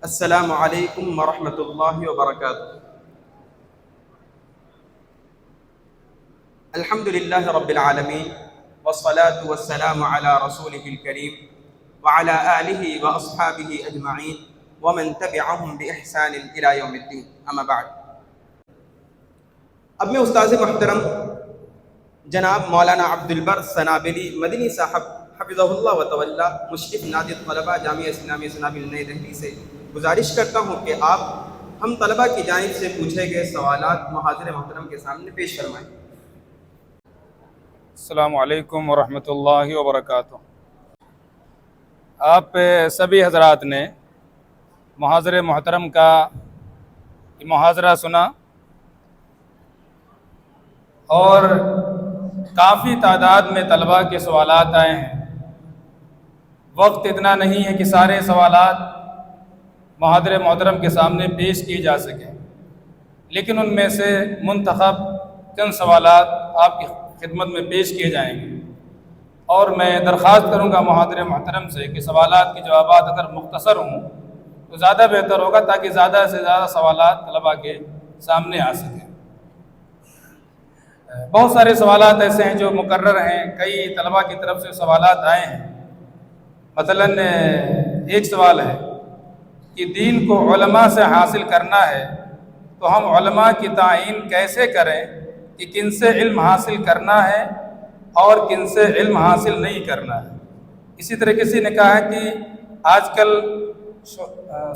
السلام علیکم ورحمۃ اللہ وبرکاتہ۔ الحمد للہ رب العالمین والصلاة والسلام علی رسولہ الکریم وعلی آلہ واصحابہ اجمعین ومن تبعہم بإحسان الی یوم الدین، اما بعد۔ اب میں استاذ محترم جناب مولانا عبدالبر سنابلی مدنی صاحب حفظہ اللہ وتولی، مشرف نادی طلبہ جامعہ اسلامیہ سنابل نئی دہلی سے گزارش کرتا ہوں کہ آپ ہم طلبہ کی جانب سے پوچھے گئے سوالات محاضر محترم کے سامنے پیش فرمائیں۔ السلام علیکم ورحمۃ اللہ وبرکاتہ۔ آپ سبھی حضرات نے محاضر محترم کا محاضرہ سنا اور کافی تعداد میں طلباء کے سوالات آئے ہیں۔ وقت اتنا نہیں ہے کہ سارے سوالات محاضر محترم کے سامنے پیش کیے جا سکیں، لیکن ان میں سے منتخب چند سوالات آپ کی خدمت میں پیش کیے جائیں گے، اور میں درخواست کروں گا محاضر محترم سے کہ سوالات کے جوابات اگر مختصر ہوں تو زیادہ بہتر ہوگا، تاکہ زیادہ سے زیادہ سوالات طلباء کے سامنے آ سکیں۔ بہت سارے سوالات ایسے ہیں جو مکرر ہیں، کئی طلباء کی طرف سے سوالات آئے ہیں۔ مثلا ایک سوال ہے کہ دین کو علماء سے حاصل کرنا ہے تو ہم علماء کی تعیین کیسے کریں کہ کن سے علم حاصل کرنا ہے اور کن سے علم حاصل نہیں کرنا ہے۔ اسی طرح کسی نے کہا ہے کہ آج کل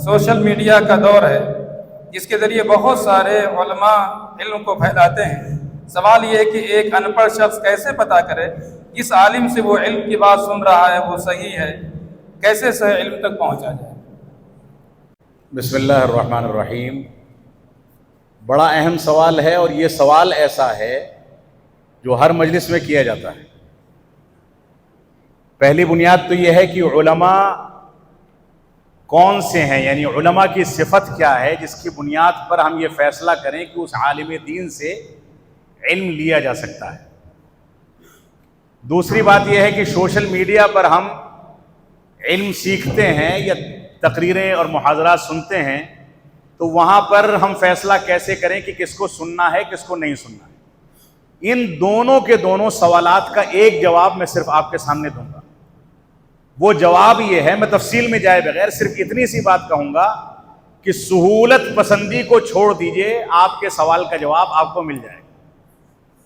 سوشل میڈیا کا دور ہے جس کے ذریعے بہت سارے علماء علم کو پھیلاتے ہیں۔ سوال یہ ہے کہ ایک ان پڑھ شخص کیسے پتہ کرے کس عالم سے وہ علم کی بات سن رہا ہے وہ صحیح ہے، کیسے صحیح علم تک پہنچا جائے؟ بسم اللہ الرحمن الرحیم۔ بڑا اہم سوال ہے، اور یہ سوال ایسا ہے جو ہر مجلس میں کیا جاتا ہے۔ پہلی بنیاد تو یہ ہے کہ علماء کون سے ہیں، یعنی علماء کی صفت کیا ہے جس کی بنیاد پر ہم یہ فیصلہ کریں کہ اس عالم دین سے علم لیا جا سکتا ہے۔ دوسری بات یہ ہے کہ سوشل میڈیا پر ہم علم سیکھتے ہیں یا تقریریں اور محاضرات سنتے ہیں، تو وہاں پر ہم فیصلہ کیسے کریں کہ کس کو سننا ہے کس کو نہیں سننا ہے۔ ان دونوں کے دونوں سوالات کا ایک جواب میں صرف آپ کے سامنے دوں گا۔ وہ جواب یہ ہے، میں تفصیل میں جائے بغیر صرف اتنی سی بات کہوں گا کہ سہولت پسندی کو چھوڑ دیجئے، آپ کے سوال کا جواب آپ کو مل جائے گا۔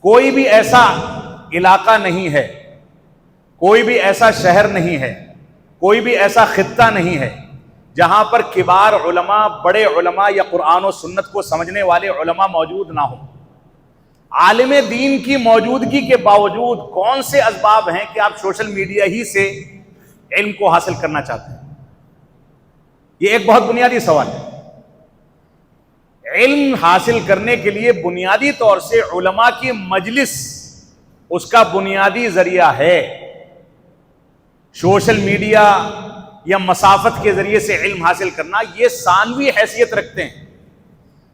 کوئی بھی ایسا علاقہ نہیں ہے، کوئی بھی ایسا شہر نہیں ہے، کوئی بھی ایسا خطہ نہیں ہے جہاں پر کبار علماء، بڑے علماء یا قرآن و سنت کو سمجھنے والے علماء موجود نہ ہوں۔ عالم دین کی موجودگی کے باوجود کون سے اسباب ہیں کہ آپ سوشل میڈیا ہی سے علم کو حاصل کرنا چاہتے ہیں؟ یہ ایک بہت بنیادی سوال ہے۔ علم حاصل کرنے کے لیے بنیادی طور سے علماء کی مجلس اس کا بنیادی ذریعہ ہے۔ سوشل میڈیا یا مسافت کے ذریعے سے علم حاصل کرنا یہ ثانوی حیثیت رکھتے ہیں۔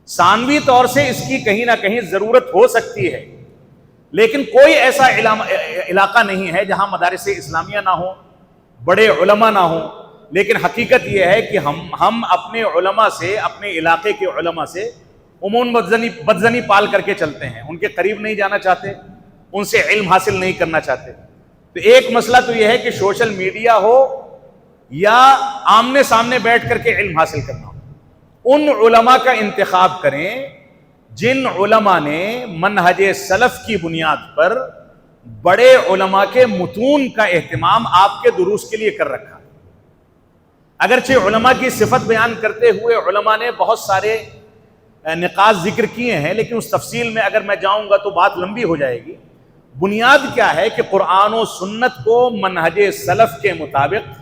ثانوی طور سے اس کی کہیں نہ کہیں ضرورت ہو سکتی ہے، لیکن کوئی ایسا علاقہ نہیں ہے جہاں مدارس اسلامیہ نہ ہوں، بڑے علماء نہ ہوں۔ لیکن حقیقت یہ ہے کہ ہم اپنے علماء سے، اپنے علاقے کے علماء سے عموماً بدظنی پال کر کے چلتے ہیں، ان کے قریب نہیں جانا چاہتے، ان سے علم حاصل نہیں کرنا چاہتے۔ تو ایک مسئلہ تو یہ ہے کہ سوشل میڈیا ہو یا آمنے سامنے بیٹھ کر کے علم حاصل کرنا ہو، ان علماء کا انتخاب کریں جن علماء نے منہج سلف کی بنیاد پر بڑے علماء کے متون کا اہتمام آپ کے دروس کے لیے کر رکھا۔ اگرچہ علماء کی صفت بیان کرتے ہوئے علماء نے بہت سارے نقاط ذکر کیے ہیں، لیکن اس تفصیل میں اگر میں جاؤں گا تو بات لمبی ہو جائے گی۔ بنیاد کیا ہے کہ قرآن و سنت کو منہج سلف کے مطابق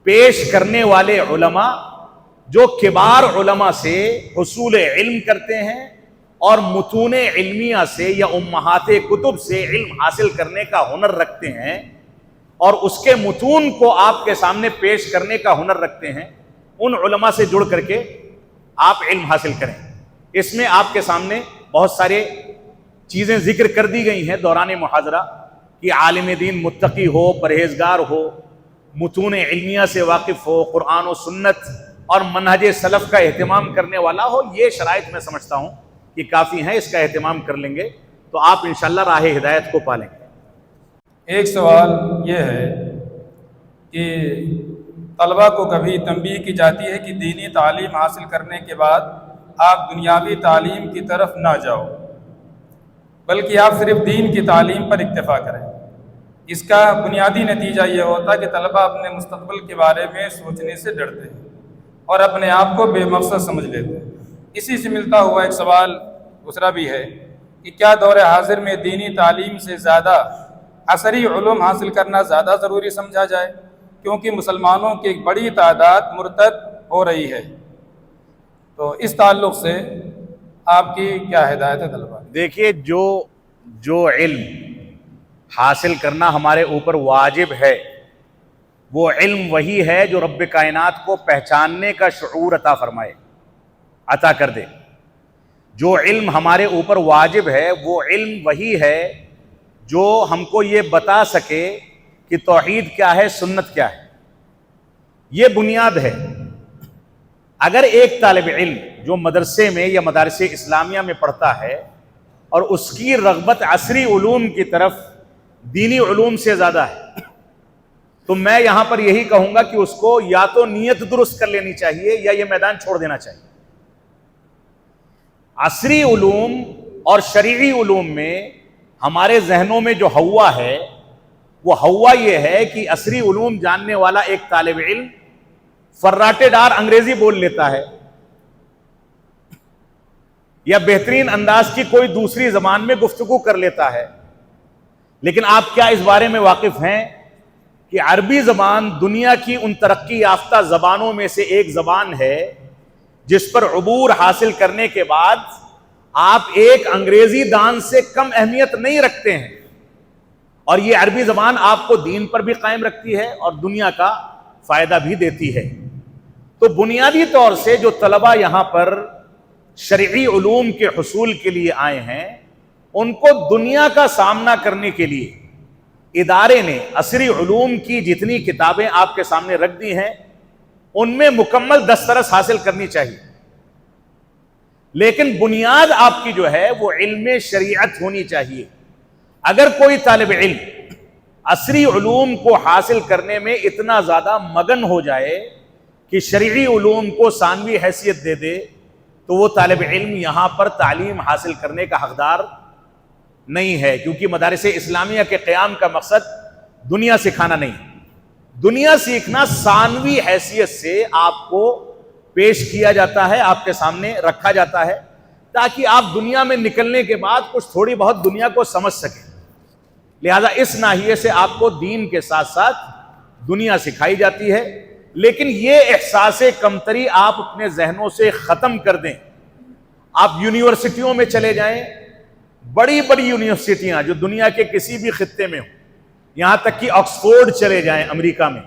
پیش کرنے والے علماء جو کبار علماء سے حصول علم کرتے ہیں اور متون علمیہ سے یا امہات کتب سے علم حاصل کرنے کا ہنر رکھتے ہیں اور اس کے متون کو آپ کے سامنے پیش کرنے کا ہنر رکھتے ہیں، ان علماء سے جڑ کر کے آپ علم حاصل کریں۔ اس میں آپ کے سامنے بہت سارے چیزیں ذکر کر دی گئی ہیں دوران محاضرہ کہ عالم دین متقی ہو، پرہیزگار ہو، متون علمیہ سے واقف ہو، قرآن و سنت اور منہج سلف کا اہتمام کرنے والا ہو، یہ شرائط میں سمجھتا ہوں کہ کافی ہیں، اس کا اہتمام کر لیں گے تو آپ انشاءاللہ راہ ہدایت کو پالیں گے۔ ایک سوال یہ ہے کہ طلبہ کو کبھی تنبیہ کی جاتی ہے کہ دینی تعلیم حاصل کرنے کے بعد آپ دنیاوی تعلیم کی طرف نہ جاؤ، بلکہ آپ صرف دین کی تعلیم پر اکتفا کریں۔ اس کا بنیادی نتیجہ یہ ہوتا ہے کہ طلبہ اپنے مستقبل کے بارے میں سوچنے سے ڈرتے ہیں اور اپنے آپ کو بے مقصد سمجھ لیتے ہیں۔ اسی سے ملتا ہوا ایک سوال دوسرا بھی ہے کہ کیا دور حاضر میں دینی تعلیم سے زیادہ عصری علوم حاصل کرنا زیادہ ضروری سمجھا جائے، کیونکہ مسلمانوں کی ایک بڑی تعداد مرتد ہو رہی ہے؟ تو اس تعلق سے آپ کی کیا ہدایت ہے طلبہ؟ دیکھیے، جو علم حاصل کرنا ہمارے اوپر واجب ہے، وہ علم وہی ہے جو رب کائنات کو پہچاننے کا شعور عطا کر دے۔ جو علم ہمارے اوپر واجب ہے وہ علم وہی ہے جو ہم کو یہ بتا سکے کہ توحید کیا ہے، سنت کیا ہے۔ یہ بنیاد ہے۔ اگر ایک طالب علم جو مدرسے میں یا مدارس اسلامیہ میں پڑھتا ہے اور اس کی رغبت عصری علوم کی طرف دینی علوم سے زیادہ ہے، تو میں یہاں پر یہی کہوں گا کہ اس کو یا تو نیت درست کر لینی چاہیے یا یہ میدان چھوڑ دینا چاہیے۔ عصری علوم اور شرعی علوم میں ہمارے ذہنوں میں جو ہوا ہے وہ ہوا یہ ہے کہ عصری علوم جاننے والا ایک طالب علم فراٹے دار انگریزی بول لیتا ہے یا بہترین انداز کی کوئی دوسری زبان میں گفتگو کر لیتا ہے، لیکن آپ کیا اس بارے میں واقف ہیں کہ عربی زبان دنیا کی ان ترقی یافتہ زبانوں میں سے ایک زبان ہے جس پر عبور حاصل کرنے کے بعد آپ ایک انگریزی دان سے کم اہمیت نہیں رکھتے ہیں، اور یہ عربی زبان آپ کو دین پر بھی قائم رکھتی ہے اور دنیا کا فائدہ بھی دیتی ہے۔ تو بنیادی طور سے جو طلبہ یہاں پر شرعی علوم کے حصول کے لیے آئے ہیں، ان کو دنیا کا سامنا کرنے کے لیے ادارے نے عصری علوم کی جتنی کتابیں آپ کے سامنے رکھ دی ہیں ان میں مکمل دسترس حاصل کرنی چاہیے، لیکن بنیاد آپ کی جو ہے وہ علم شریعت ہونی چاہیے۔ اگر کوئی طالب علم عصری علوم کو حاصل کرنے میں اتنا زیادہ مگن ہو جائے کہ شرعی علوم کو ثانوی حیثیت دے دے تو وہ طالب علم یہاں پر تعلیم حاصل کرنے کا حقدار نہیں ہے، کیونکہ مدارس اسلامیہ کے قیام کا مقصد دنیا سکھانا نہیں، دنیا سیکھنا ثانوی حیثیت سے آپ کو پیش کیا جاتا ہے، آپ کے سامنے رکھا جاتا ہے تاکہ آپ دنیا میں نکلنے کے بعد کچھ تھوڑی بہت دنیا کو سمجھ سکیں۔ لہذا اس ناحیے سے آپ کو دین کے ساتھ ساتھ دنیا سکھائی جاتی ہے، لیکن یہ احساس کمتری آپ اپنے ذہنوں سے ختم کر دیں۔ آپ یونیورسٹیوں میں چلے جائیں، بڑی بڑی یونیورسٹیاں جو دنیا کے کسی بھی خطے میں ہوں، یہاں تک کہ آکسفورڈ چلے جائیں امریکہ میں،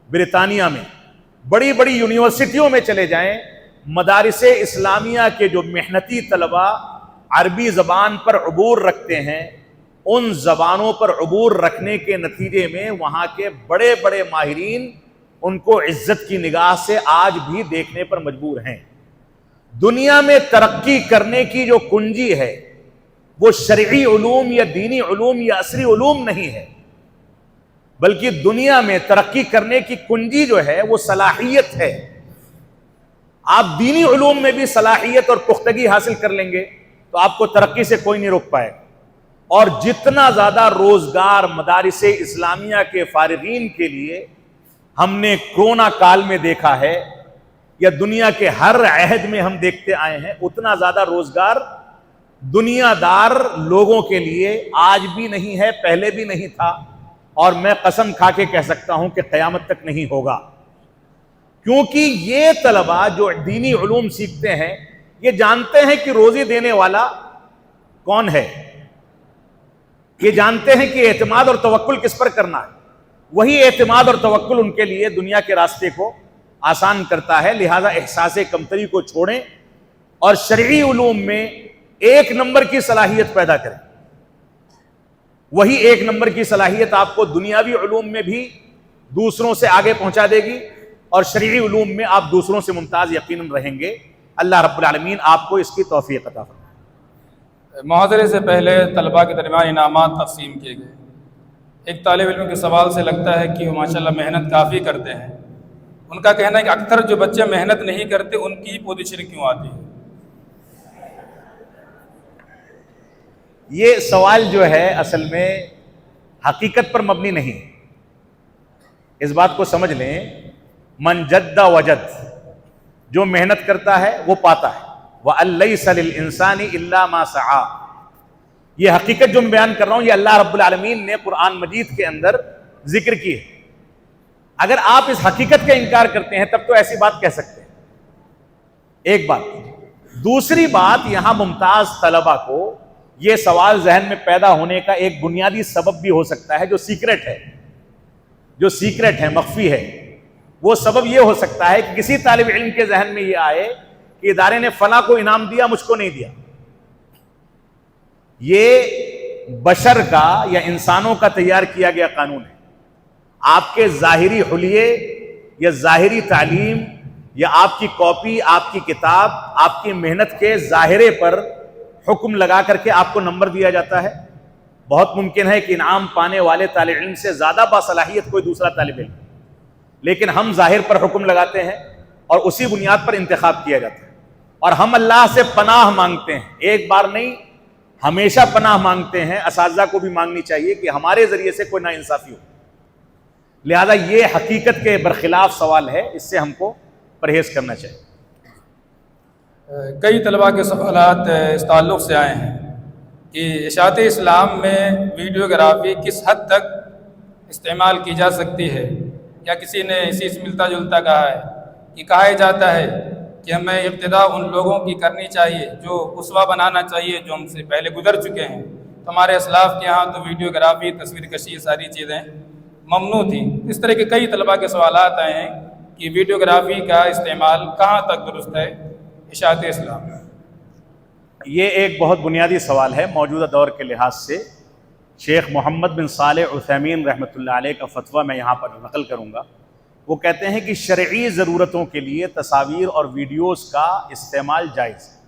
برطانیہ میں، بڑی بڑی یونیورسٹیوں میں چلے جائیں، مدارس اسلامیہ کے جو محنتی طلبہ عربی زبان پر عبور رکھتے ہیں، ان زبانوں پر عبور رکھنے کے نتیجے میں وہاں کے بڑے بڑے ماہرین ان کو عزت کی نگاہ سے آج بھی دیکھنے پر مجبور ہیں۔ دنیا میں ترقی کرنے کی جو کنجی ہے وہ شرعی علوم یا دینی علوم یا عصری علوم نہیں ہے، بلکہ دنیا میں ترقی کرنے کی کنجی جو ہے وہ صلاحیت ہے۔ آپ دینی علوم میں بھی صلاحیت اور پختگی حاصل کر لیں گے تو آپ کو ترقی سے کوئی نہیں روک پائے گا، اور جتنا زیادہ روزگار مدارس اسلامیہ کے فارغین کے لیے ہم نے کرونا کال میں دیکھا ہے یا دنیا کے ہر عہد میں ہم دیکھتے آئے ہیں، اتنا زیادہ روزگار دنیا دار لوگوں کے لیے آج بھی نہیں ہے، پہلے بھی نہیں تھا، اور میں قسم کھا کے کہہ سکتا ہوں کہ قیامت تک نہیں ہوگا، کیونکہ یہ طلبہ جو دینی علوم سیکھتے ہیں یہ جانتے ہیں کہ روزی دینے والا کون ہے، یہ جانتے ہیں کہ اعتماد اور توکل کس پر کرنا ہے، وہی اعتماد اور توکل ان کے لیے دنیا کے راستے کو آسان کرتا ہے۔ لہذا احساس کمتری کو چھوڑیں اور شرعی علوم میں ایک نمبر کی صلاحیت پیدا کریں، وہی ایک نمبر کی صلاحیت آپ کو دنیاوی علوم میں بھی دوسروں سے آگے پہنچا دے گی اور شرعی علوم میں آپ دوسروں سے ممتاز یقیناً رہیں گے. اللہ رب العالمین آپ کو اس کی توفیق عطا فرمائے. محاضرے سے پہلے طلباء کے درمیان انعامات تقسیم کیے گئے. ایک طالب علم کے سوال سے لگتا ہے کہ وہ ماشاءاللہ محنت کافی کرتے ہیں. ان کا کہنا ہے کہ اکثر جو بچے محنت نہیں کرتے ان کی پوزیشن کیوں آتی ہے؟ یہ سوال جو ہے اصل میں حقیقت پر مبنی نہیں. اس بات کو سمجھ لیں، من جد وجد، جو محنت کرتا ہے وہ پاتا ہے. وَأَلَّيْسَ لِلْإِنسَانِ إِلَّا مَا سَعَى. یہ حقیقت جو میں بیان کر رہا ہوں یہ اللہ رب العالمین نے قرآن مجید کے اندر ذکر کی ہے. اگر آپ اس حقیقت کا انکار کرتے ہیں تب تو ایسی بات کہہ سکتے ہیں. ایک بات. دوسری بات، یہاں ممتاز طلبہ کو یہ سوال ذہن میں پیدا ہونے کا ایک بنیادی سبب بھی ہو سکتا ہے جو سیکرٹ ہے، مخفی ہے. وہ سبب یہ ہو سکتا ہے کہ کسی طالب علم کے ذہن میں یہ آئے کہ ادارے نے فلاں کو انعام دیا، مجھ کو نہیں دیا. یہ بشر کا یا انسانوں کا تیار کیا گیا قانون ہے. آپ کے ظاہری حلیے یا ظاہری تعلیم یا آپ کی کاپی، آپ کی کتاب، آپ کی محنت کے ظاہرے پر حکم لگا کر کے آپ کو نمبر دیا جاتا ہے. بہت ممکن ہے کہ انعام پانے والے طالب علم سے زیادہ باصلاحیت کوئی دوسرا طالب علم، لیکن ہم ظاہر پر حکم لگاتے ہیں اور اسی بنیاد پر انتخاب کیا جاتا ہے. اور ہم اللہ سے پناہ مانگتے ہیں، ایک بار نہیں ہمیشہ پناہ مانگتے ہیں. اساتذہ کو بھی مانگنی چاہیے کہ ہمارے ذریعے سے کوئی ناانصافی ہو. لہذا یہ حقیقت کے برخلاف سوال ہے، اس سے ہم کو پرہیز کرنا چاہیے. کئی طلباء کے سوالات اس تعلق سے آئے ہیں کہ اشاعت اسلام میں ویڈیوگرافی کس حد تک استعمال کی جا سکتی ہے، یا کسی نے اسی سے ملتا جلتا کہا ہے کہ کہا جاتا ہے کہ ہمیں ابتدا ان لوگوں کی کرنی چاہیے جو اسوہ بنانا چاہیے جو ہم سے پہلے گزر چکے ہیں. تو ہمارے اسلاف کے ہاں تو ویڈیوگرافی، تصویر کشی، ساری چیزیں ممنوع تھیں. اس طرح کے کئی طلباء کے سوالات آئے ہیں کہ ویڈیوگرافی کا استعمال کہاں تک درست ہے اشاعت اسلام. یہ ایک بہت بنیادی سوال ہے موجودہ دور کے لحاظ سے. شیخ محمد بن صالح عثیمین رحمۃ اللہ علیہ کا فتویٰ میں یہاں پر نقل کروں گا. وہ کہتے ہیں کہ شرعی ضرورتوں کے لیے تصاویر اور ویڈیوز کا استعمال جائز ہے.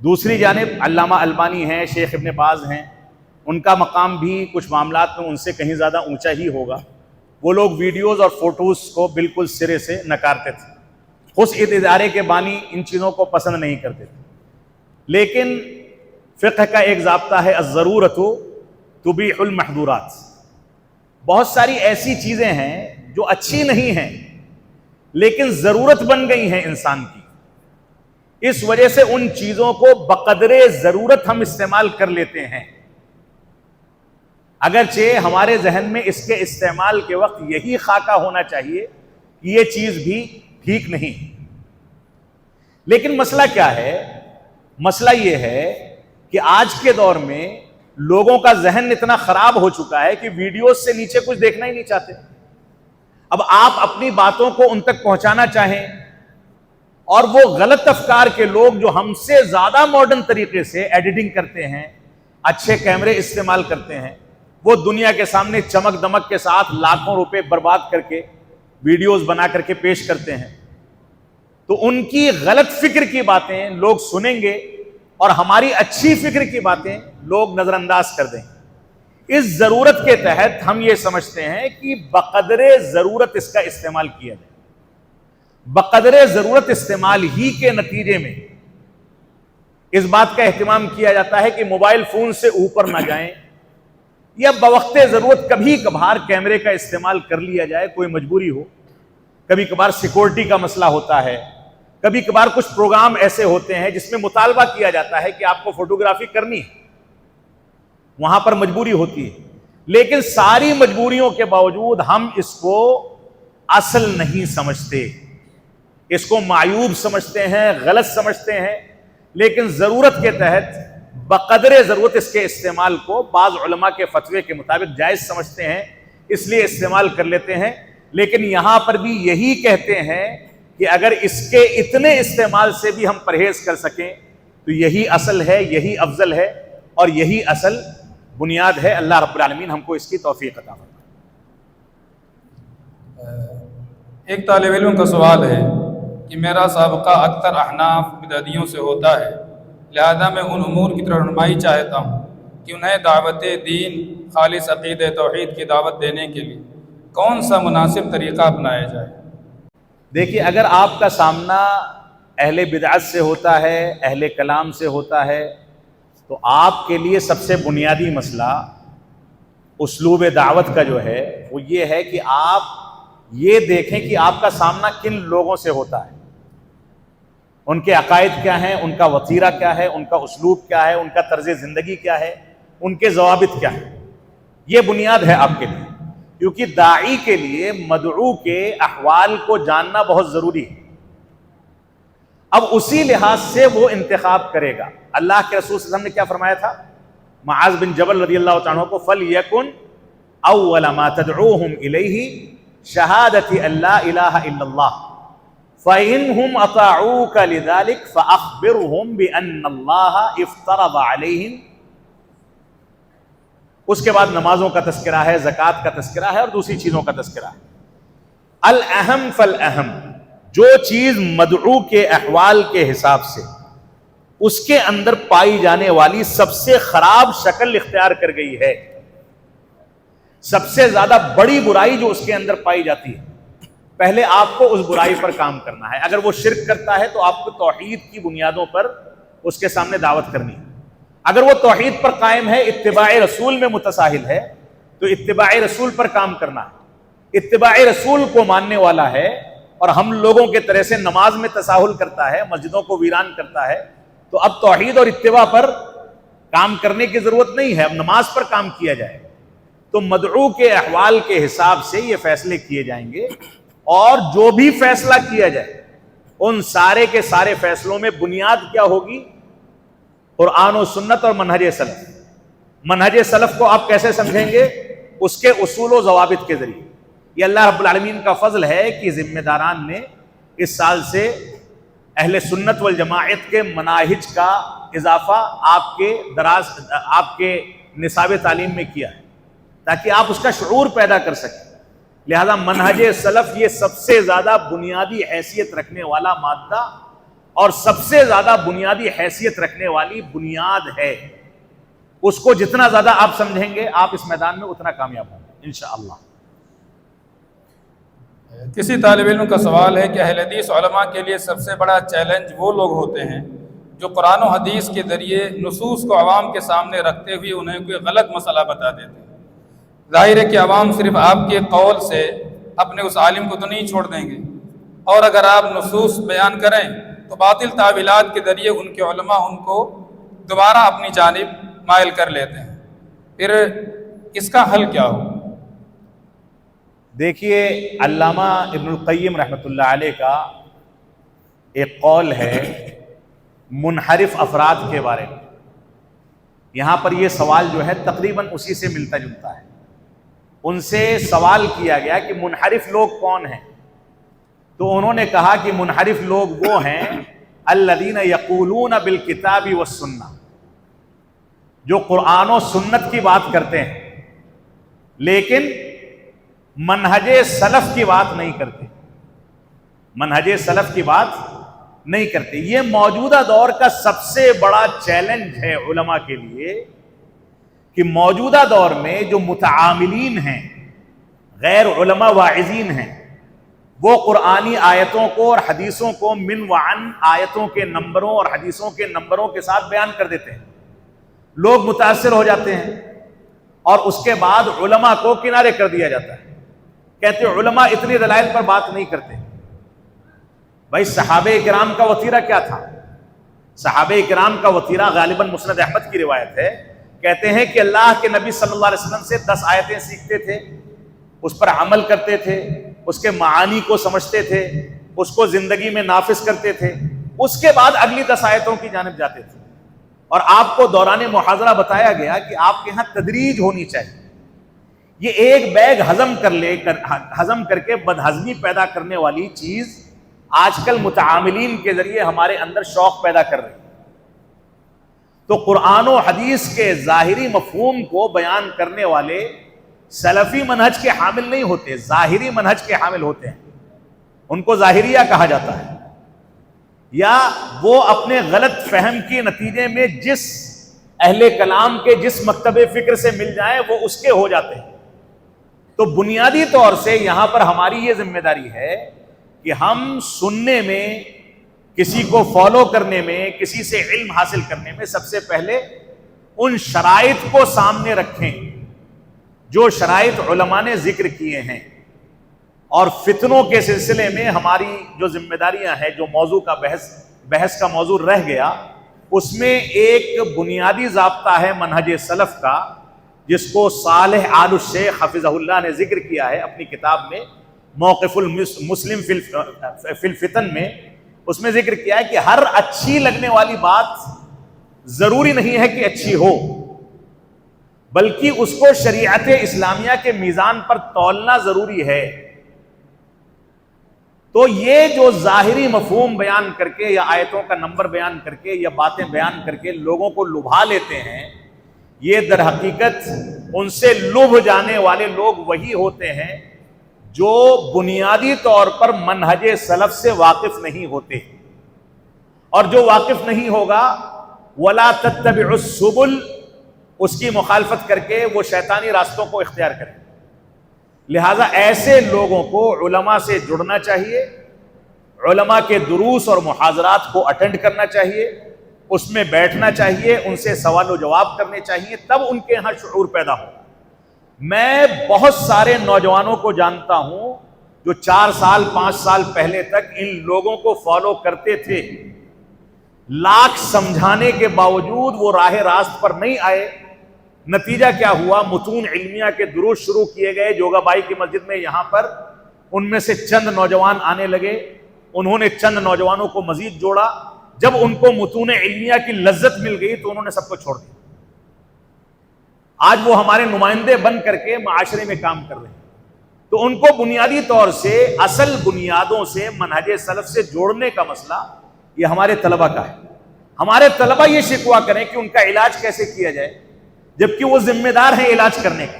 دوسری جانب علامہ البانی ہیں، شیخ ابن باز ہیں، ان کا مقام بھی کچھ معاملات میں ان سے کہیں زیادہ اونچا ہی ہوگا. وہ لوگ ویڈیوز اور فوٹوز کو بالکل سرے سے نکارتے تھے. خود اس ادارے کے بانی ان چیزوں کو پسند نہیں کرتے تھے. لیکن فقہ کا ایک ضابطہ ہے الضرورۃ تبیح المحظورات. بہت ساری ایسی چیزیں ہیں جو اچھی نہیں ہیں لیکن ضرورت بن گئی ہیں انسان کی، اس وجہ سے ان چیزوں کو بقدر ضرورت ہم استعمال کر لیتے ہیں، اگرچہ ہمارے ذہن میں اس کے استعمال کے وقت یہی خاکہ ہونا چاہیے کہ یہ چیز بھی ٹھیک نہیں. لیکن مسئلہ کیا ہے؟ مسئلہ یہ ہے کہ آج کے دور میں لوگوں کا ذہن اتنا خراب ہو چکا ہے کہ ویڈیوز سے نیچے کچھ دیکھنا ہی نہیں چاہتے. اب آپ اپنی باتوں کو ان تک پہنچانا چاہیں اور وہ غلط افکار کے لوگ جو ہم سے زیادہ ماڈرن طریقے سے ایڈیٹنگ کرتے ہیں، اچھے کیمرے استعمال کرتے ہیں، وہ دنیا کے سامنے چمک دمک کے ساتھ لاکھوں روپے برباد کر کے ویڈیوز بنا کر کے پیش کرتے ہیں، تو ان کی غلط فکر کی باتیں لوگ سنیں گے اور ہماری اچھی فکر کی باتیں لوگ نظر انداز کر دیں گے. اس ضرورت کے تحت ہم یہ سمجھتے ہیں کہ بقدر ضرورت اس کا استعمال کیا جائے. بقدر ضرورت استعمال ہی کے نتیجے میں اس بات کا اہتمام کیا جاتا ہے کہ موبائل فون سے اوپر نہ جائیں، یا بوقت ضرورت کبھی کبھار کیمرے کا استعمال کر لیا جائے، کوئی مجبوری ہو. کبھی کبھار سیکورٹی کا مسئلہ ہوتا ہے، کبھی کبھار کچھ پروگرام ایسے ہوتے ہیں جس میں مطالبہ کیا جاتا ہے کہ آپ کو فوٹوگرافی کرنی ہے، وہاں پر مجبوری ہوتی ہے. لیکن ساری مجبوریوں کے باوجود ہم اس کو اصل نہیں سمجھتے، اس کو معیوب سمجھتے ہیں، غلط سمجھتے ہیں. لیکن ضرورت کے تحت بقدر ضرورت اس کے استعمال کو بعض علماء کے فتوے کے مطابق جائز سمجھتے ہیں، اس لیے استعمال کر لیتے ہیں. لیکن یہاں پر بھی یہی کہتے ہیں کہ اگر اس کے اتنے استعمال سے بھی ہم پرہیز کر سکیں تو یہی اصل ہے، یہی افضل ہے اور یہی اصل بنیاد ہے. اللہ رب العالمین ہم کو اس کی توفیق عطا فرمائے. ایک طالب علم کا سوال ہے کہ میرا سابقہ اکثر احناف بدعتیوں سے ہوتا ہے، لہذا میں ان امور کی طرف رہنمائی چاہتا ہوں کہ انہیں دعوت دین، خالص عقید توحید کی دعوت دینے کے لیے کون سا مناسب طریقہ اپنایا جائے؟ دیکھیے، اگر آپ کا سامنا اہل بدعت سے ہوتا ہے، اہل کلام سے ہوتا ہے، تو آپ کے لیے سب سے بنیادی مسئلہ اسلوب دعوت کا جو ہے وہ یہ ہے کہ آپ یہ دیکھیں کہ آپ کا سامنا کن لوگوں سے ہوتا ہے، ان کے عقائد کیا ہیں، ان کا وتیرہ کیا ہے، ان کا اسلوب کیا ہے، ان کا طرز زندگی کیا ہے، ان کے ضوابط کیا ہے. یہ بنیاد ہے آپ کے لیے، کیونککہ داعی کے لیے مدعو کے احوال کو جاننا بہت ضروری ہے. اب اسی لحاظ سے وہ انتخاب کرے گا. اللہ کے رسول صلی اللہ علیہ وسلم نے کیا فرمایا تھا معاذ بن جبل رضی اللہ تعالیٰ عنہ کو، فَلْيَكُنْ أَوَّلَ مَا تَدْعُوهُمْ إِلَيْهِ شَهَادَةِ أَن لَا إِلَهَ إِلَّا اللَّهُ فَإِنْهُمْ أَطَاعُوكَ لِذَلِكَ فَأَخْبِرْهُمْ بِأَنَّ اللَّهَ افْتَرَضَ عَلَيْهِمْ. اس کے بعد نمازوں کا تذکرہ ہے، زکوٰۃ کا تذکرہ ہے اور دوسری چیزوں کا تذکرہ ہے. الأہم فالأہم، جو چیز مدعو کے احوال کے حساب سے اس کے اندر پائی جانے والی سب سے خراب شکل اختیار کر گئی ہے، سب سے زیادہ بڑی برائی جو اس کے اندر پائی جاتی ہے، پہلے آپ کو اس برائی پر کام کرنا ہے. اگر وہ شرک کرتا ہے تو آپ کو توحید کی بنیادوں پر اس کے سامنے دعوت کرنی ہے. اگر وہ توحید پر قائم ہے، اتباع رسول میں متساہل ہے، تو اتباع رسول پر کام کرنا ہے. اتباع رسول کو ماننے والا ہے اور ہم لوگوں کے طرح سے نماز میں تساہل کرتا ہے، مسجدوں کو ویران کرتا ہے، تو اب توحید اور اتباع پر کام کرنے کی ضرورت نہیں ہے، اب نماز پر کام کیا جائے. تو مدعو کے احوال کے حساب سے یہ فیصلے کیے جائیں گے، اور جو بھی فیصلہ کیا جائے ان سارے کے سارے فیصلوں میں بنیاد کیا ہوگی؟ قرآن و سنت اور منہج سلف. منہج سلف کو آپ کیسے سمجھیں گے؟ اس کے اصول و ضوابط کے ذریعے. یہ اللہ رب العالمین کا فضل ہے کہ ذمہ داران نے اس سال سے اہل سنت والجماعت کے مناہج کا اضافہ آپ کے نصاب تعلیم میں کیا ہے، تاکہ آپ اس کا شعور پیدا کر سکیں. لہذا منہج سلف یہ سب سے زیادہ بنیادی حیثیت رکھنے والا مادہ اور سب سے زیادہ بنیادی حیثیت رکھنے والی بنیاد ہے. اس کو جتنا زیادہ آپ سمجھیں گے، آپ اس میدان میں اتنا کامیاب ہوں گے انشاءاللہ. کسی طالب علم کا سوال ہے کہ اہل حدیث علماء کے لیے سب سے بڑا چیلنج وہ لوگ ہوتے ہیں جو قرآن و حدیث کے ذریعے نصوص کو عوام کے سامنے رکھتے ہوئے انہیں کوئی غلط مسئلہ بتا دیتے ہیں. ظاہر ہے کہ عوام صرف آپ کے قول سے اپنے اس عالم کو تو نہیں چھوڑ دیں گے، اور اگر آپ نصوص بیان کریں تو باطل تعویلات کے ذریعے ان کے علماء ان کو دوبارہ اپنی جانب مائل کر لیتے ہیں. پھر اس کا حل کیا ہو؟ دیکھیے، علامہ ابن القیم رحمۃ اللہ علیہ کا ایک قول ہے منحرف افراد کے بارے میں. یہاں پر یہ سوال جو ہے تقریباً اسی سے ملتا جلتا ہے. ان سے سوال کیا گیا کہ منحرف لوگ کون ہیں، تو انہوں نے کہا کہ منحرف لوگ وہ ہیں الذین یقولون بالکتاب والسنہ، جو قرآن و سنت کی بات کرتے ہیں لیکن منہج سلف کی بات نہیں کرتے. منہج سلف کی بات نہیں کرتے. یہ موجودہ دور کا سب سے بڑا چیلنج ہے علماء کے لیے کہ موجودہ دور میں جو متعاملین ہیں، غیر علماء واعظین ہیں، وہ قرآنی آیتوں کو اور حدیثوں کو من وعن آیتوں کے نمبروں اور حدیثوں کے نمبروں کے ساتھ بیان کر دیتے ہیں. لوگ متاثر ہو جاتے ہیں اور اس کے بعد علماء کو کنارے کر دیا جاتا ہے. کہتے ہیں علماء اتنی دلائل پر بات نہیں کرتے. بھائی صحابہ کرام کا وتیرہ کیا تھا؟ صحابہ کرام کا وتیرہ غالباً مسند احمد کی روایت ہے، کہتے ہیں کہ اللہ کے نبی صلی اللہ علیہ وسلم سے 10 آیتیں سیکھتے تھے، اس پر عمل کرتے تھے، اس کے معانی کو سمجھتے تھے، اس کو زندگی میں نافذ کرتے تھے، اس کے بعد اگلی 10 آیتوں کی جانب جاتے تھے. اور آپ کو دوران محاضرہ بتایا گیا کہ آپ کے ہاں تدریج ہونی چاہیے. یہ ایک بیگ ہضم کر کے بدہضمی پیدا کرنے والی چیز آج کل متعاملین کے ذریعے ہمارے اندر شوق پیدا کر رہی ہے. تو قرآن و حدیث کے ظاہری مفہوم کو بیان کرنے والے سلفی منہج کے حامل نہیں ہوتے، ظاہری منہج کے حامل ہوتے ہیں. ان کو ظاہریہ کہا جاتا ہے، یا وہ اپنے غلط فہم کے نتیجے میں جس اہل کلام کے جس مکتب فکر سے مل جائیں وہ اس کے ہو جاتے ہیں۔ تو بنیادی طور سے یہاں پر ہماری یہ ذمہ داری ہے کہ ہم سننے میں، کسی کو فالو کرنے میں، کسی سے علم حاصل کرنے میں سب سے پہلے ان شرائط کو سامنے رکھیں جو شرائط علماء نے ذکر کیے ہیں، اور فتنوں کے سلسلے میں ہماری جو ذمہ داریاں ہیں، جو موضوع کا بحث کا موضوع رہ گیا، اس میں ایک بنیادی ضابطہ ہے منہج سلف کا، جس کو صالح آل الشیخ حفظہ اللہ نے ذکر کیا ہے اپنی کتاب میں موقف المسلم فی الفتن میں۔ اس میں ذکر کیا ہے کہ ہر اچھی لگنے والی بات ضروری نہیں ہے کہ اچھی ہو، بلکہ اس کو شریعت اسلامیہ کے میزان پر تولنا ضروری ہے۔ تو یہ جو ظاہری مفہوم بیان کر کے یا آیتوں کا نمبر بیان کر کے یا باتیں بیان کر کے لوگوں کو لبھا لیتے ہیں، یہ در حقیقت ان سے لبھ جانے والے لوگ وہی ہوتے ہیں جو بنیادی طور پر منہج سلف سے واقف نہیں ہوتے، اور جو واقف نہیں ہوگا وَلَا تَتَّبِعُ السُّبُلَ، اس کی مخالفت کر کے وہ شیطانی راستوں کو اختیار کرے۔ لہٰذا ایسے لوگوں کو علماء سے جڑنا چاہیے، علماء کے دروس اور محاضرات کو اٹینڈ کرنا چاہیے، اس میں بیٹھنا چاہیے، ان سے سوال و جواب کرنے چاہیے، تب ان کے ہاں شعور پیدا ہو۔ میں بہت سارے نوجوانوں کو جانتا ہوں جو 4 سال 5 سال پہلے تک ان لوگوں کو فالو کرتے تھے، لاکھ سمجھانے کے باوجود وہ راہ راست پر نہیں آئے۔ نتیجہ کیا ہوا؟ متون علمیہ کے دروس شروع کیے گئے جوگا بائی کی مسجد میں، یہاں پر ان میں سے چند نوجوان آنے لگے، انہوں نے چند نوجوانوں کو مزید جوڑا، جب ان کو متون علمیہ کی لذت مل گئی تو انہوں نے سب کو چھوڑ دیا۔ آج وہ ہمارے نمائندے بن کر کے معاشرے میں کام کر رہے ہیں۔ تو ان کو بنیادی طور سے اصل بنیادوں سے منہج سلف سے جوڑنے کا مسئلہ یہ ہمارے طلبہ کا ہے۔ ہمارے طلبہ یہ شکوہ کریں کہ ان کا علاج کیسے کیا جائے، جبکہ وہ ذمہ دار ہیں علاج کرنے کے،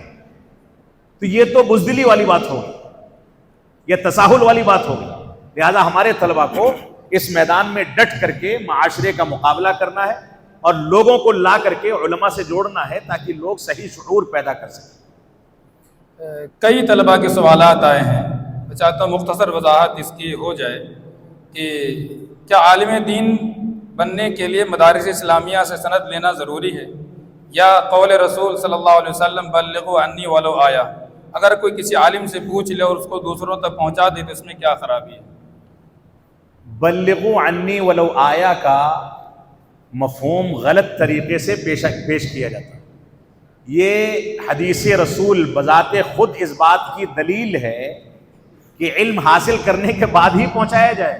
تو یہ تو بزدلی والی بات ہوگی، یہ تساہل والی بات ہوگی۔ لہذا ہمارے طلبہ کو اس میدان میں ڈٹ کر کے معاشرے کا مقابلہ کرنا ہے اور لوگوں کو لا کر کے علماء سے جوڑنا ہے تاکہ لوگ صحیح شعور پیدا کر سکیں۔ کئی طلباء کے سوالات آئے ہیں، میں چاہتا ہوں مختصر وضاحت اس کی ہو جائے کہ کیا عالم دین بننے کے لیے مدارس اسلامیہ سے سند لینا ضروری ہے، یا قول رسول صلی اللہ علیہ وسلم بلغوا عنی ولو آیا، اگر کوئی کسی عالم سے پوچھ لے اور اس کو دوسروں تک پہنچا دے تو اس میں کیا خرابی ہے؟ بلغوا عنی ولو آیا کا مفہوم غلط طریقے سے پیش کیا جاتا ہے۔ یہ حدیث رسول بذات خود اس بات کی دلیل ہے کہ علم حاصل کرنے کے بعد ہی پہنچایا جائے۔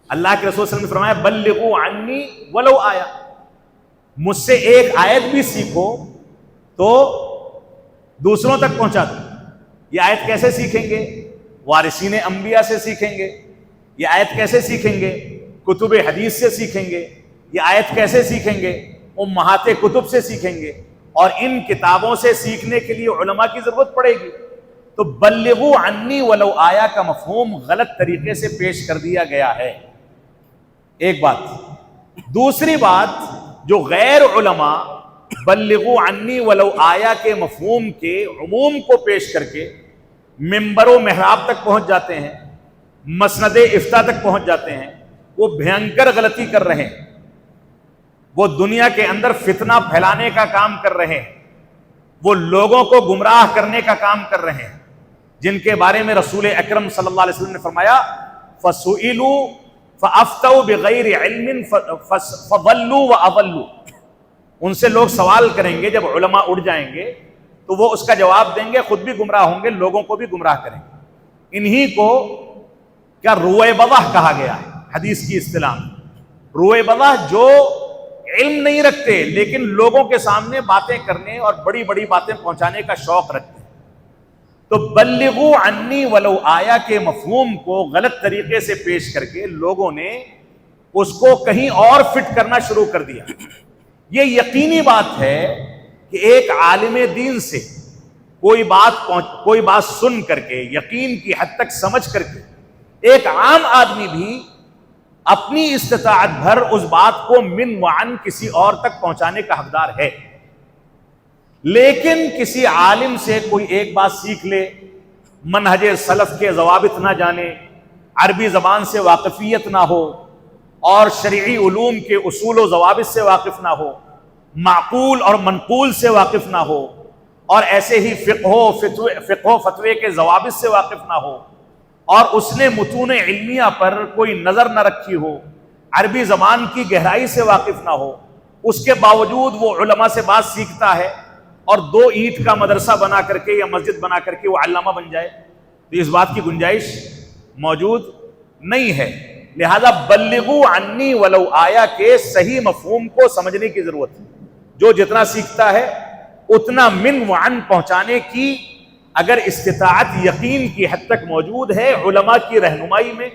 اللہ کے رسول صلی اللہ علیہ وسلم نے فرمایا بلغوا عنی ولو آیا، مجھ سے ایک آیت بھی سیکھو تو دوسروں تک پہنچا دو۔ یہ آیت کیسے سیکھیں گے؟ وارثین انبیاء سے سیکھیں گے۔ یہ آیت کیسے سیکھیں گے؟ کتب حدیث سے سیکھیں گے۔ یہ آیت کیسے سیکھیں گے؟ امہات کتب سے سیکھیں گے، اور ان کتابوں سے سیکھنے کے لیے علماء کی ضرورت پڑے گی۔ تو بلغوا عنی ولو آیا کا مفہوم غلط طریقے سے پیش کر دیا گیا ہے، ایک بات۔ دوسری بات، جو غیر علماء بلغوا عنی ولو آیا کے مفہوم کے عموم کو پیش کر کے منبر و محراب تک پہنچ جاتے ہیں، مسند افتاء تک پہنچ جاتے ہیں، وہ بھینکر غلطی کر رہے ہیں۔ وہ دنیا کے اندر فتنہ پھیلانے کا کام کر رہے ہیں، وہ لوگوں کو گمراہ کرنے کا کام کر رہے ہیں، جن کے بارے میں رسول اکرم صلی اللہ علیہ وسلم نے فرمایا فَسُئِلُوا فَأَفْتَوْا بِغَيْرِ عِلْمٍ فَضَلُّوا وَأَضَلُّوا۔ ان سے لوگ سوال کریں گے، جب علماء اٹھ جائیں گے تو وہ اس کا جواب دیں گے، خود بھی گمراہ ہوں گے، لوگوں کو بھی گمراہ کریں گے۔ انہی کو کیا رویبضہ کہا گیا ہے حدیث کی اصطلاح میں۔ رویبضہ جو علم نہیں رکھتے لیکن لوگوں کے سامنے باتیں کرنے اور بڑی بڑی باتیں پہنچانے کا شوق رکھتے ہیں۔ تو بلغوا عنی ولو آیا کے مفہوم کو غلط طریقے سے پیش کر کے لوگوں نے اس کو کہیں اور فٹ کرنا شروع کر دیا۔ یہ یقینی بات ہے کہ ایک عالم دین سے کوئی بات سن کر کے، یقین کی حد تک سمجھ کر کے ایک عام آدمی بھی اپنی استطاعت بھر اس بات کو من وعن کسی اور تک پہنچانے کا حقدار ہے، لیکن کسی عالم سے کوئی ایک بات سیکھ لے، منہج سلف کے ضوابط نہ جانے، عربی زبان سے واقفیت نہ ہو اور شرعی علوم کے اصول و ضوابط سے واقف نہ ہو، معقول اور منقول سے واقف نہ ہو، اور ایسے ہی فقہ و فتوے کے ضوابط سے واقف نہ ہو، اور اس نے متون علمیہ پر کوئی نظر نہ رکھی ہو، عربی زبان کی گہرائی سے واقف نہ ہو، اس کے باوجود وہ علماء سے بات سیکھتا ہے اور 2 اینٹ کا مدرسہ بنا کر کے یا مسجد بنا کر کے وہ علامہ بن جائے، تو اس بات کی گنجائش موجود نہیں ہے۔ لہذا بلغوا عنی ولو آیا کے صحیح مفہوم کو سمجھنے کی ضرورت ہے۔ جو جتنا سیکھتا ہے اتنا من وعن پہنچانے کی اگر استطاعت یقین کی حد تک موجود ہے علماء کی رہنمائی میں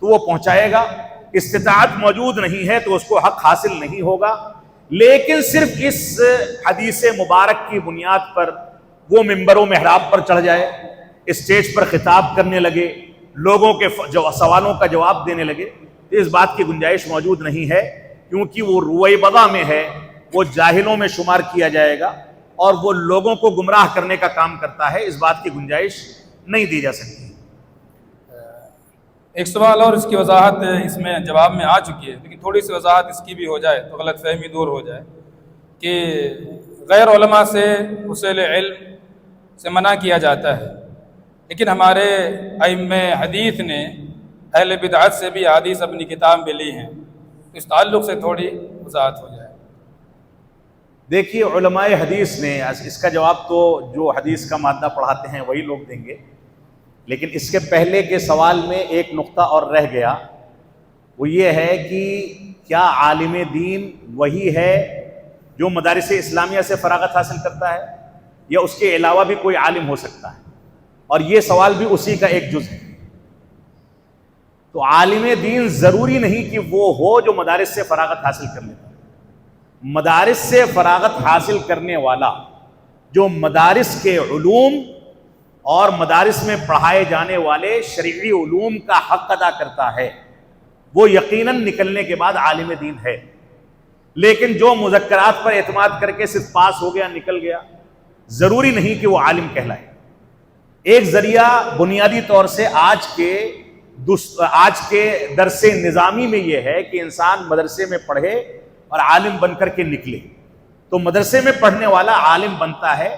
تو وہ پہنچائے گا، استطاعت موجود نہیں ہے تو اس کو حق حاصل نہیں ہوگا۔ لیکن صرف اس حدیث مبارک کی بنیاد پر وہ ممبر و محراب پر چڑھ جائے، اسٹیج پر خطاب کرنے لگے، لوگوں کے سوالوں کا جواب دینے لگے، اس بات کی گنجائش موجود نہیں ہے، کیونکہ وہ رویبضہ میں ہے، وہ جاہلوں میں شمار کیا جائے گا اور وہ لوگوں کو گمراہ کرنے کا کام کرتا ہے، اس بات کی گنجائش نہیں دی جا سکتی۔ ایک سوال اور اس کی وضاحت اس میں جواب میں آ چکی ہے، لیکن تھوڑی سی وضاحت اس کی بھی ہو جائے تو غلط فہمی دور ہو جائے کہ غیر علماء سے اصول علم سے منع کیا جاتا ہے، لیکن ہمارے ائمہ حدیث نے اہل بدعت سے بھی حدیث اپنی کتاب میں لی ہیں، اس تعلق سے تھوڑی وضاحت ہو جائے۔ دیکھیے علماء حدیث نے اس کا جواب تو جو حدیث کا مادہ پڑھاتے ہیں وہی لوگ دیں گے، لیکن اس کے پہلے کے سوال میں ایک نقطہ اور رہ گیا، وہ یہ ہے کہ کیا عالم دین وہی ہے جو مدارس اسلامیہ سے فراغت حاصل کرتا ہے یا اس کے علاوہ بھی کوئی عالم ہو سکتا ہے؟ اور یہ سوال بھی اسی کا ایک جز ہے۔ تو عالم دین ضروری نہیں کہ وہ ہو جو مدارس سے فراغت حاصل کر لیتا ہے۔ مدارس سے فراغت حاصل کرنے والا جو مدارس کے علوم اور مدارس میں پڑھائے جانے والے شرعی علوم کا حق ادا کرتا ہے وہ یقیناً نکلنے کے بعد عالم دین ہے، لیکن جو مذکرات پر اعتماد کر کے صرف پاس ہو گیا نکل گیا ضروری نہیں کہ وہ عالم کہلائے۔ ایک ذریعہ بنیادی طور سے آج کے درس نظامی میں یہ ہے کہ انسان مدرسے میں پڑھے اور عالم بن کر کے نکلے، تو مدرسے میں پڑھنے والا عالم بنتا ہے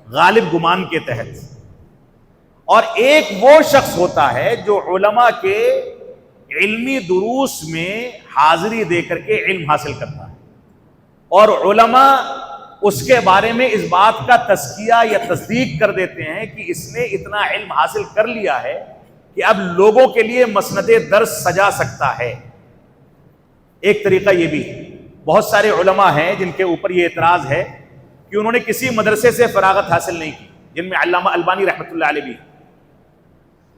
غالب گمان کے تحت، اور ایک وہ شخص ہوتا ہے جو علماء کے علمی دروس میں حاضری دے کر کے علم حاصل کرتا ہے، اور علماء اس کے بارے میں اس بات کا تزکیہ یا تصدیق کر دیتے ہیں کہ اس نے اتنا علم حاصل کر لیا ہے کہ اب لوگوں کے لیے مسند درس سجا سکتا ہے۔ ایک طریقہ یہ بھی ہے، بہت سارے علماء ہیں جن کے اوپر یہ اعتراض ہے کہ انہوں نے کسی مدرسے سے فراغت حاصل نہیں کی، جن میں علامہ البانی رحمۃ اللہ علیہ بھی ہے،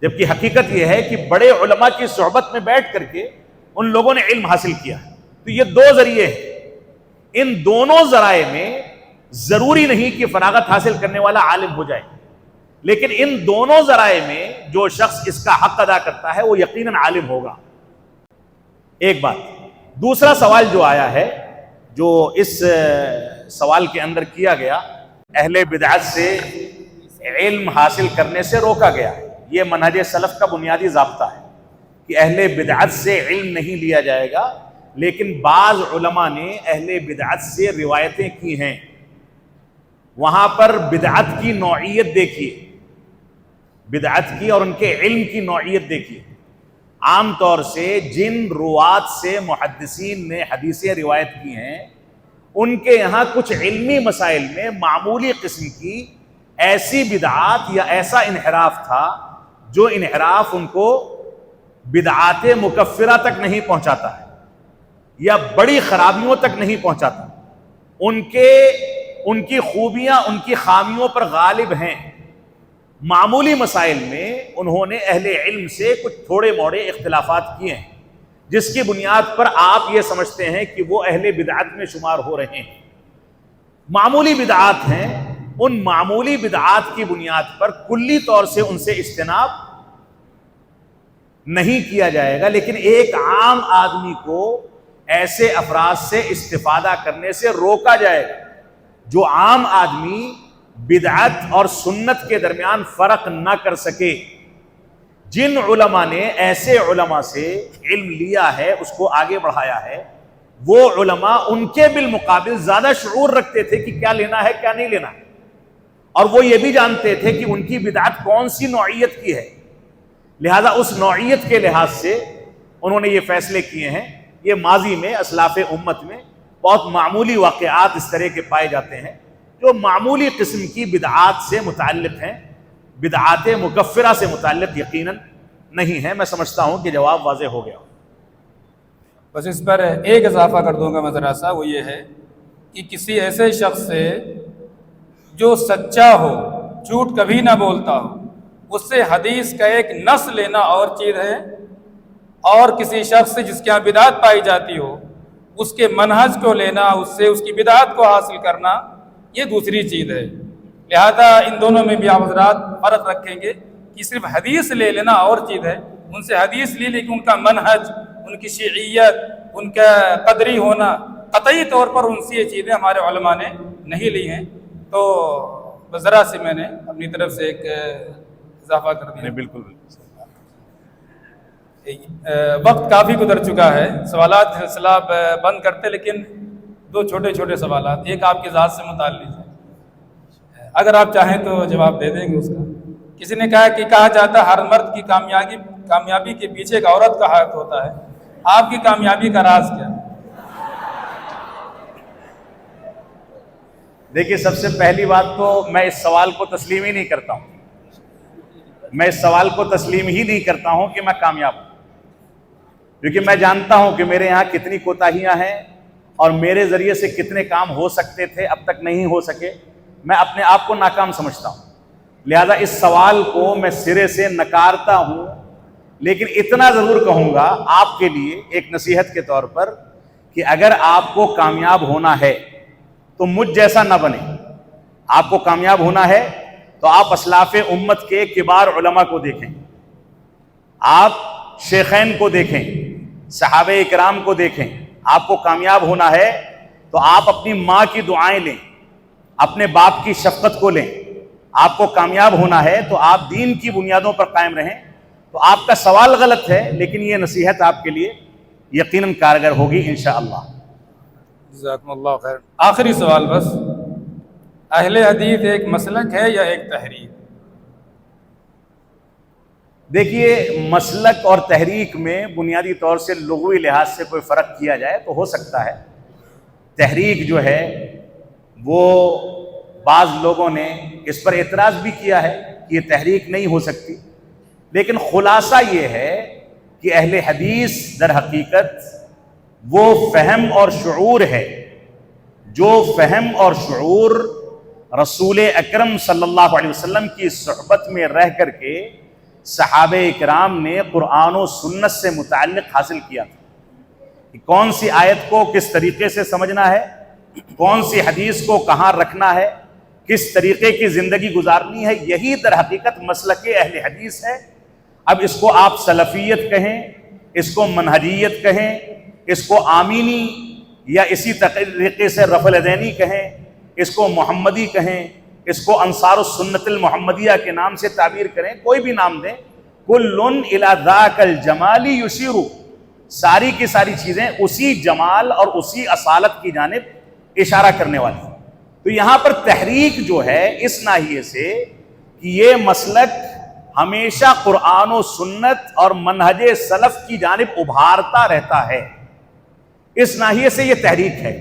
جبکہ حقیقت یہ ہے کہ بڑے علماء کی صحبت میں بیٹھ کر کے ان لوگوں نے علم حاصل کیا ہے۔ تو یہ 2 ذریعے ہیں، ان دونوں ذرائع میں ضروری نہیں کہ فراغت حاصل کرنے والا عالم ہو جائے، لیکن ان دونوں ذرائع میں جو شخص اس کا حق ادا کرتا ہے وہ یقیناً عالم ہوگا۔ ایک بات۔ دوسرا سوال جو آیا ہے، جو اس سوال کے اندر کیا گیا، اہل بدعت سے علم حاصل کرنے سے روکا گیا، یہ منہج سلف کا بنیادی ضابطہ ہے کہ اہل بدعت سے علم نہیں لیا جائے گا، لیکن بعض علماء نے اہل بدعت سے روایتیں کی ہیں، وہاں پر بدعت کی نوعیت دیکھیے، بدعت کی اور ان کے علم کی نوعیت دیکھیے۔ عام طور سے جن روات سے محدثین نے حدیثیں روایت کی ہیں ان کے یہاں کچھ علمی مسائل میں معمولی قسم کی ایسی بدعات یا ایسا انحراف تھا جو انحراف ان کو بدعات مکفرہ تک نہیں پہنچاتا ہے یا بڑی خرابیوں تک نہیں پہنچاتا، ان کی خوبیاں ان کی خامیوں پر غالب ہیں۔ معمولی مسائل میں انہوں نے اہل علم سے کچھ تھوڑے موڑے اختلافات کیے ہیں جس کی بنیاد پر آپ یہ سمجھتے ہیں کہ وہ اہل بدعت میں شمار ہو رہے ہیں۔ معمولی بدعات ہیں، ان معمولی بدعات کی بنیاد پر کلی طور سے ان سے اجتناب نہیں کیا جائے گا، لیکن ایک عام آدمی کو ایسے افراد سے استفادہ کرنے سے روکا جائے گا جو عام آدمی بدعت اور سنت کے درمیان فرق نہ کر سکے۔ جن علماء نے ایسے علماء سے علم لیا ہے، اس کو آگے بڑھایا ہے، وہ علماء ان کے بالمقابل زیادہ شعور رکھتے تھے کہ کیا لینا ہے کیا نہیں لینا ہے، اور وہ یہ بھی جانتے تھے کہ ان کی بدعت کون سی نوعیت کی ہے، لہذا اس نوعیت کے لحاظ سے انہوں نے یہ فیصلے کیے ہیں۔ یہ ماضی میں اسلاف امت میں بہت معمولی واقعات اس طرح کے پائے جاتے ہیں جو معمولی قسم کی بدعات سے متعلق ہیں، بدعات مکفرہ سے متعلق یقیناً نہیں ہے۔ میں سمجھتا ہوں کہ جواب واضح ہو گیا۔ بس اس پر ایک اضافہ کر دوں گا میں ذرا سا، وہ یہ ہے کہ کسی ایسے شخص سے جو سچا ہو، جھوٹ کبھی نہ بولتا ہو، اس سے حدیث کا ایک نص لینا اور چیز ہے، اور کسی شخص سے جس کے یہاں بدعت پائی جاتی ہو اس کے منہج کو لینا، اس سے اس کی بدعت کو حاصل کرنا، یہ دوسری چیز ہے۔ لہذا ان دونوں میں بھی آپ حضرات فرق رکھیں گے کہ صرف حدیث لے لینا اور چیز ہے، ان سے حدیث لی لیکن ان کا منہج، ان کی شیعیت، ان کا قدری ہونا، قطعی طور پر ان سے یہ چیزیں ہمارے علماء نے نہیں لی ہیں۔ تو ذرا سے میں نے اپنی طرف سے ایک اضافہ کر دیا۔ بالکل وقت کافی گزر چکا ہے، سوالات سلسلہ بند کرتے، لیکن دو چھوٹے چھوٹے سوالات، ایک آپ کی ذات سے متعلق ہے، اگر آپ چاہیں تو جواب دے دیں گے اس کا۔ کسی نے کہا کہ کہا جاتا ہے ہر مرد کی کامیابی کے پیچھے ایک عورت کا ہاتھ ہوتا ہے، آپ کی کامیابی کا راز کیا ہے؟ دیکھیے، سب سے پہلی بات تو میں اس سوال کو تسلیم ہی نہیں کرتا ہوں، میں اس سوال کو تسلیم ہی نہیں کرتا ہوں کہ میں کامیاب ہوں، کیونکہ میں جانتا ہوں کہ میرے یہاں کتنی کوتاہیاں ہیں اور میرے ذریعے سے کتنے کام ہو سکتے تھے اب تک نہیں ہو سکے۔ میں اپنے آپ کو ناکام سمجھتا ہوں، لہذا اس سوال کو میں سرے سے نکارتا ہوں، لیکن اتنا ضرور کہوں گا آپ کے لیے ایک نصیحت کے طور پر کہ اگر آپ کو کامیاب ہونا ہے تو مجھ جیسا نہ بنے۔ آپ کو کامیاب ہونا ہے تو آپ اسلاف امت کے کبار علماء کو دیکھیں، آپ شیخین کو دیکھیں، صحابہ اکرام کو دیکھیں۔ آپ کو کامیاب ہونا ہے تو آپ اپنی ماں کی دعائیں لیں، اپنے باپ کی شفقت کو لیں۔ آپ کو کامیاب ہونا ہے تو آپ دین کی بنیادوں پر قائم رہیں۔ تو آپ کا سوال غلط ہے، لیکن یہ نصیحت آپ کے لیے یقیناً کارگر ہوگی انشاءاللہ۔ جزاکم اللہ خیر۔ آخری سوال بس، اہل حدیث ایک مسلک ہے یا ایک تحریک؟ دیکھیے، مسلک اور تحریک میں بنیادی طور سے لغوی لحاظ سے کوئی فرق کیا جائے تو ہو سکتا ہے۔ تحریک جو ہے وہ بعض لوگوں نے اس پر اعتراض بھی کیا ہے کہ یہ تحریک نہیں ہو سکتی، لیکن خلاصہ یہ ہے کہ اہل حدیث در حقیقت وہ فہم اور شعور ہے جو فہم اور شعور رسول اکرم صلی اللہ علیہ وسلم کی صحبت میں رہ کر کے صحابہ اکرام نے قرآن و سنت سے متعلق حاصل کیا تھا کہ کون سی آیت کو کس طریقے سے سمجھنا ہے، کون سی حدیث کو کہاں رکھنا ہے، کس طریقے کی زندگی گزارنی ہے۔ یہی در حقیقت مسلک اہل حدیث ہے۔ اب اس کو آپ سلفیت کہیں، اس کو منہجیت کہیں، اس کو آمینی یا اسی طریقے سے رفع الیدینی کہیں، اس کو محمدی کہیں، اس کو انصار السنت المحمدیہ کے نام سے تعبیر کریں، کوئی بھی نام دیں، کل الی ذاک الجمال یشیر، ساری کی ساری چیزیں اسی جمال اور اسی اصالت کی جانب اشارہ کرنے والی۔ تو یہاں پر تحریک جو ہے اس ناحیے سے کہ یہ مسلک ہمیشہ قرآن و سنت اور منہج سلف کی جانب ابھارتا رہتا ہے، اس ناحیے سے یہ تحریک ہے۔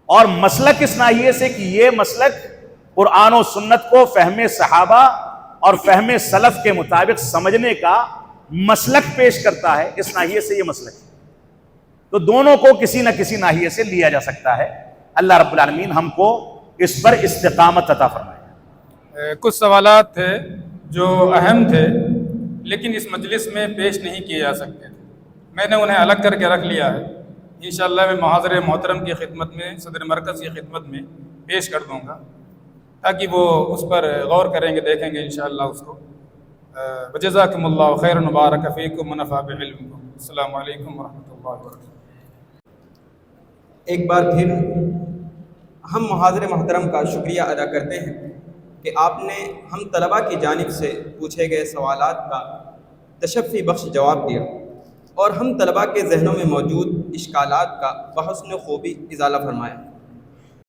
اور مسلک اس ناحیے سے کہ یہ مسلک قرآن و سنت کو فہم صحابہ اور فہم سلف کے مطابق سمجھنے کا مسلک پیش کرتا ہے، اس ناحیے سے یہ مسلک ہے۔ تو دونوں کو کسی نہ کسی ناحیے سے لیا جا سکتا ہے۔ اللہ رب العالمین ہم کو اس پر استقامت عطا فرمائے۔ کچھ سوالات تھے جو اہم تھے لیکن اس مجلس میں پیش نہیں کیے جا سکتے تھے، میں نے انہیں الگ کر کے رکھ لیا ہے۔ انشاءاللہ میں محاضر محترم کی خدمت میں، صدر مرکز کی خدمت میں پیش کر دوں گا تاکہ وہ اس پر غور کریں گے، دیکھیں گے انشاءاللہ اس کو۔ وجزاکم اللہ خیرا وبارک فیکم ونفع بعلمکم. السلام علیکم ورحمۃ اللہ وبرکاتہ. ایک بار پھر ہم محاضر محترم کا شکریہ ادا کرتے ہیں کہ آپ نے ہم طلباء کی جانب سے پوچھے گئے سوالات کا تشفی بخش جواب دیا اور ہم طلباء کے ذہنوں میں موجود اشکالات کا بحسن خوبی ازالہ فرمایا.